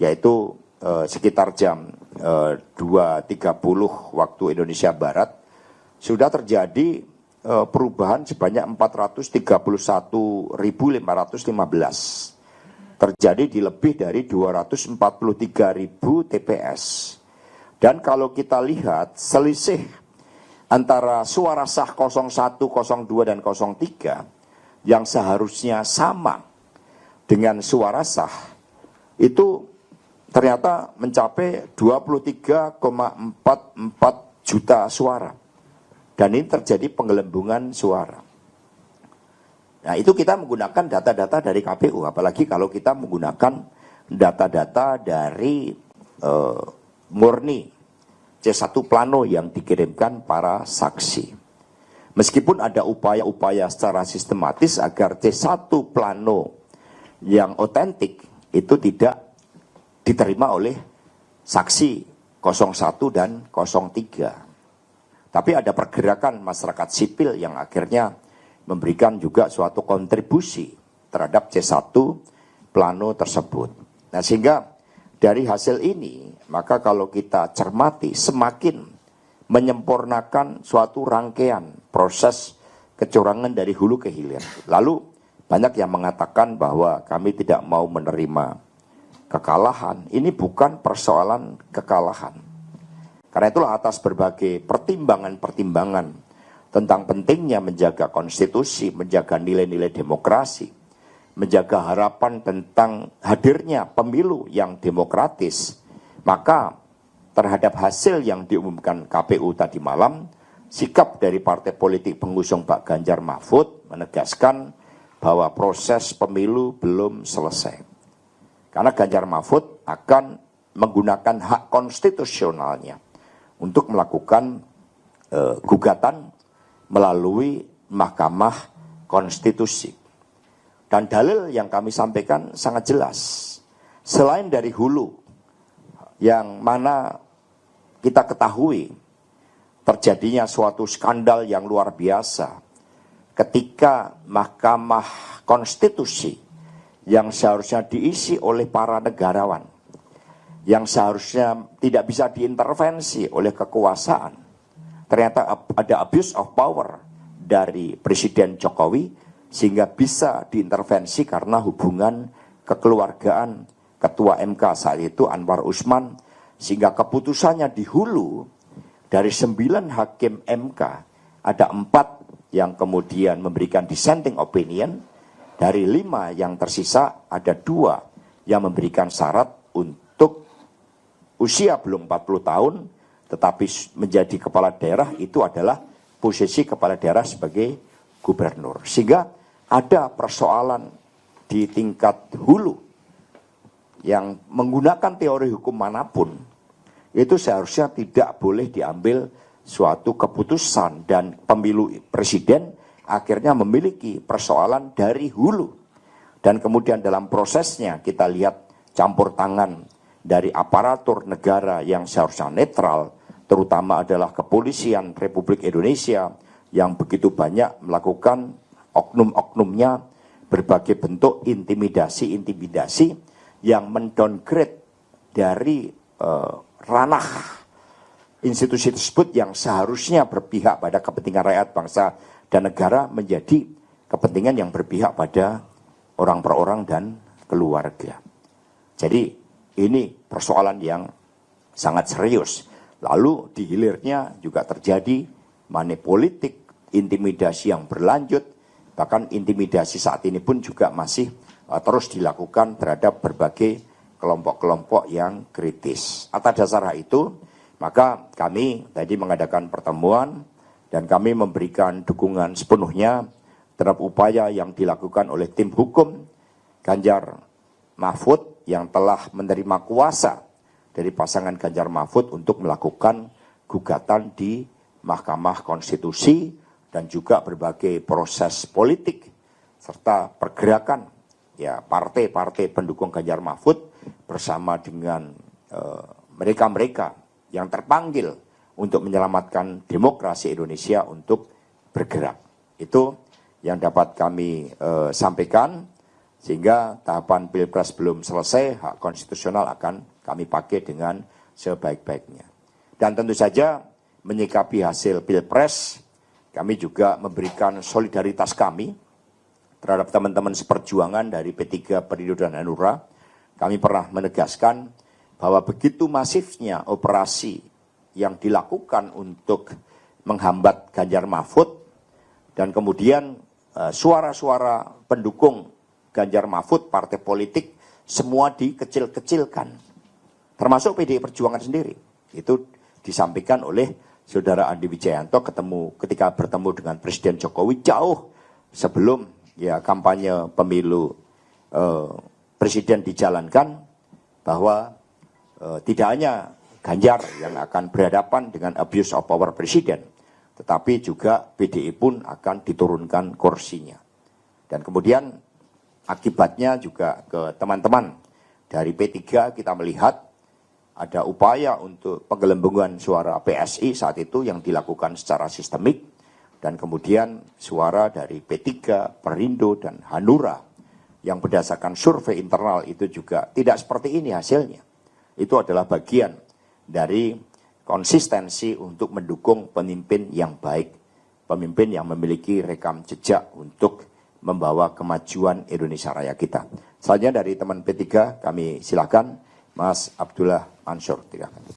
yaitu sekitar jam 2.30 waktu Indonesia Barat, sudah terjadi perubahan sebanyak 431.515. Terjadi di lebih dari 243.000 TPS. Dan kalau kita lihat selisih antara suara sah 01, 02, dan 03 yang seharusnya sama dengan suara sah, itu ternyata mencapai 23,44 juta suara. Dan ini terjadi penggelembungan suara. Nah, itu kita menggunakan data-data dari KPU, apalagi kalau kita menggunakan data-data dari murni C1 plano yang dikirimkan para saksi. Meskipun ada upaya-upaya secara sistematis agar C1 plano yang otentik itu tidak diterima oleh saksi 01 dan 03. Tapi ada pergerakan masyarakat sipil yang akhirnya memberikan juga suatu kontribusi terhadap C1 plano tersebut. Nah, sehingga dari hasil ini, maka kalau kita cermati semakin menyempurnakan suatu rangkaian proses kecurangan dari hulu ke hilir. Lalu banyak yang mengatakan bahwa kami tidak mau menerima kekalahan. Ini bukan persoalan kekalahan. Karena itulah atas berbagai pertimbangan-pertimbangan tentang pentingnya menjaga konstitusi, menjaga nilai-nilai demokrasi, menjaga harapan tentang hadirnya pemilu yang demokratis, maka terhadap hasil yang diumumkan KPU tadi malam, sikap dari partai politik pengusung Pak Ganjar Mahfud menegaskan bahwa proses pemilu belum selesai. Karena Ganjar Mahfud akan menggunakan hak konstitusionalnya untuk melakukan gugatan melalui Mahkamah Konstitusi. Dan dalil yang kami sampaikan sangat jelas. Selain dari hulu, yang mana kita ketahui terjadinya suatu skandal yang luar biasa ketika Mahkamah Konstitusi yang seharusnya diisi oleh para negarawan, yang seharusnya tidak bisa diintervensi oleh kekuasaan, ternyata ada abuse of power dari Presiden Jokowi sehingga bisa diintervensi karena hubungan kekeluargaan Ketua MK saat itu Anwar Usman, sehingga keputusannya di hulu dari 9 hakim MK ada 4 yang kemudian memberikan dissenting opinion, dari 5 yang tersisa ada 2 yang memberikan syarat untuk usia belum 40 tahun tetapi menjadi kepala daerah, itu adalah posisi kepala daerah sebagai gubernur. Sehingga ada persoalan di tingkat hulu yang menggunakan teori hukum manapun, itu seharusnya tidak boleh diambil suatu keputusan, dan pemilu presiden akhirnya memiliki persoalan dari hulu. Dan kemudian dalam prosesnya kita lihat campur tangan dari aparatur negara yang seharusnya netral, terutama adalah kepolisian Republik Indonesia yang begitu banyak melakukan oknum-oknumnya berbagai bentuk intimidasi-intimidasi yang mendowngrade dari ranah institusi tersebut yang seharusnya berpihak pada kepentingan rakyat, bangsa, dan negara menjadi kepentingan yang berpihak pada orang per orang dan keluarga. Jadi ini persoalan yang sangat serius. Lalu di hilirnya juga terjadi money politik, intimidasi yang berlanjut, bahkan intimidasi saat ini pun juga masih terus dilakukan terhadap berbagai kelompok-kelompok yang kritis. Atas dasar itu, maka kami tadi mengadakan pertemuan dan kami memberikan dukungan sepenuhnya terhadap upaya yang dilakukan oleh tim hukum Ganjar Mahfud yang telah menerima kuasa dari pasangan Ganjar Mahfud untuk melakukan gugatan di Mahkamah Konstitusi dan juga berbagai proses politik serta pergerakan ya partai-partai pendukung Ganjar Mahfud bersama dengan mereka-mereka yang terpanggil untuk menyelamatkan demokrasi Indonesia untuk bergerak. Itu yang dapat kami sampaikan. Sehingga tahapan Pilpres belum selesai, hak konstitusional akan kami pakai dengan sebaik-baiknya. Dan tentu saja menyikapi hasil Pilpres, kami juga memberikan solidaritas kami terhadap teman-teman seperjuangan dari P3, Perindo, dan Hanura. Kami pernah menegaskan bahwa begitu masifnya operasi yang dilakukan untuk menghambat Ganjar Mahfud, dan kemudian suara-suara pendukung Ganjar Mahfud, partai politik, semua dikecil-kecilkan. Termasuk PDI Perjuangan sendiri. Itu disampaikan oleh Saudara Andi Wijayanto ketika bertemu dengan Presiden Jokowi jauh sebelum kampanye pemilu Presiden dijalankan, bahwa tidak hanya Ganjar yang akan berhadapan dengan abuse of power Presiden, tetapi juga PDI pun akan diturunkan kursinya. Dan kemudian akibatnya juga ke teman-teman dari P3 kita melihat ada upaya untuk penggelembungan suara PSI saat itu yang dilakukan secara sistemik, dan kemudian suara dari P3, Perindo, dan Hanura yang berdasarkan survei internal itu juga tidak seperti ini hasilnya. Itu adalah bagian dari konsistensi untuk mendukung pemimpin yang baik, pemimpin yang memiliki rekam jejak untuk membawa kemajuan Indonesia Raya kita. Selanjutnya dari teman P3 kami silakan Mas Abdullah Mansur.